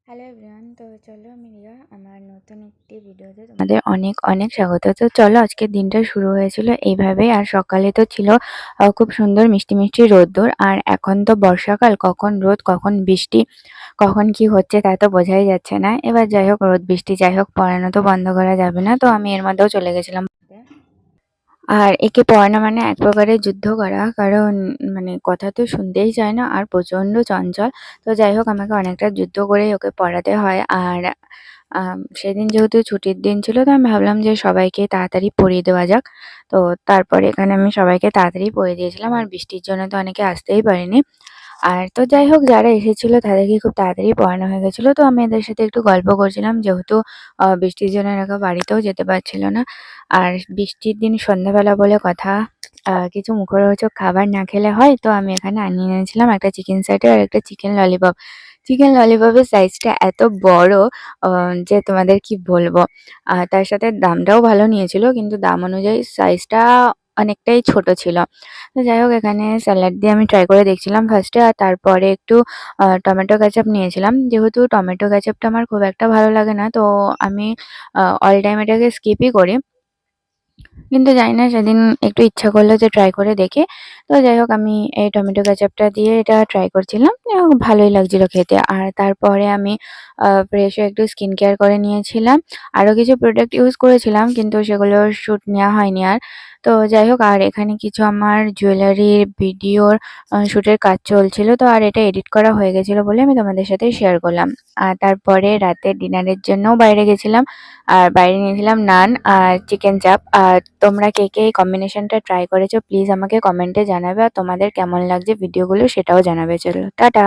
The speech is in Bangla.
হ্যালো এভরিওয়ান, তো চলো আমি রিয়া আমার নতুন একটি ভিডিওতে তোমাদের অনেক অনেক স্বাগত। তো চলো আজকের দিনটা শুরু হয়েছিল এইভাবেই। আর সকালে তো ছিল খুব সুন্দর মিষ্টি মিষ্টি রোদ্দুর। আর এখন তো বর্ষাকাল, কখন রোদ কখন বৃষ্টি কখন কি হচ্ছে তা তো বোঝাই যাচ্ছে না। এবার যাই হোক, রোদ বৃষ্টি যাই হোক, পড়ানো তো বন্ধ করা যাবে না, তো আমি এর মধ্যেও চলে গেছিলাম। আর একে পড়ানো মানে এক প্রকারের যুদ্ধ করা, কারণ মানে কথা তো শুনতেই চায় না আর প্রচণ্ড চঞ্চল। তো যাই হোক, আমাকে অনেকটা যুদ্ধ করেই ওকে পড়াতে হয়। আর সেদিন যেহেতু ছুটির দিন ছিল, তো আমি ভাবলাম যে সবাইকে তাড়াতাড়ি পড়িয়ে দেওয়া যাক। তো তারপরে এখানে আমি সবাইকে তাড়াতাড়ি পড়িয়ে দিয়েছিলাম, আর বৃষ্টির জন্য তো অনেকে আসতেই পারেনি। আর তো যাই হোক, যারা এসেছিল তাদেরকে খুব তাড়াতাড়ি পড়ানো হয়ে গেছিল। তো আমি এদের সাথে একটু গল্প করছিলাম, যেহেতু বৃষ্টির জন্য এরা কেউ বাড়িতেও যেতে পারছিল না। আর বৃষ্টির দিন সন্ধ্যাবেলা বলে কথা, কিছু মুখরোচক খাবার না খেলে হয়। তো আমি এখানে আনিয়ে এনেছিলাম একটা চিকেন স্যাটের আর একটা চিকেন ললিপপ। চিকেন ললিপপের সাইজটা এত বড় যে তোমাদের কি বলবো। তার সাথে দামটাও ভালো নিয়েছিল, কিন্তু দাম অনুযায়ী সাইজটা অনেকটাই ছোট ছিল। তো যাই হোক, এখানে স্যালাড দিয়ে আমি ট্রাই করে দেখছিলাম ফার্স্টে, আর তারপরে একটু টমেটো কেচাপ নিয়েছিলাম। যেহেতু টমেটো কেচাপটা আমার খুব একটা ভালো লাগে না, তো আমি অল টাইম এটাকে স্কিপই করি। কিন্তু জানি না, সেদিন একটু ইচ্ছা করলো যে ট্রাই করে দেখি। তো যাই হোক, আমি এই টমেটো কেচাপটা দিয়ে এটা ট্রাই করছিলাম। ভালোই লাগছিল খেতে। আর তারপরে আমি ফ্রেশ হয়ে একটু স্কিন কেয়ার করে নিয়েছিলাম। আরও কিছু প্রোডাক্ট ইউজ করেছিলাম, কিন্তু সেগুলোর শ্যুট নেওয়া হয়নি আর। তো যাই হোক, আর এখানে কিছু আমার জুয়েলারির ভিডিওর শ্যুটের কাজ চলছিল। তো আর এটা এডিট করা হয়ে গেছিলো বলে আমি তোমাদের সাথে শেয়ার করলাম। আর তারপরে রাতে ডিনারের জন্যও বাইরে গেছিলাম। আর বাইরে নিয়েছিলাম নান আর চিকেন চাপ। আর তোমরা কে কে এই কম্বিনেশনটা ট্রাই করেছো প্লিজ আমাকে কমেন্টে জানাবে, আর তোমাদের কেমন লাগছে ভিডিওগুলো সেটাও জানাবে। চলো টাটা।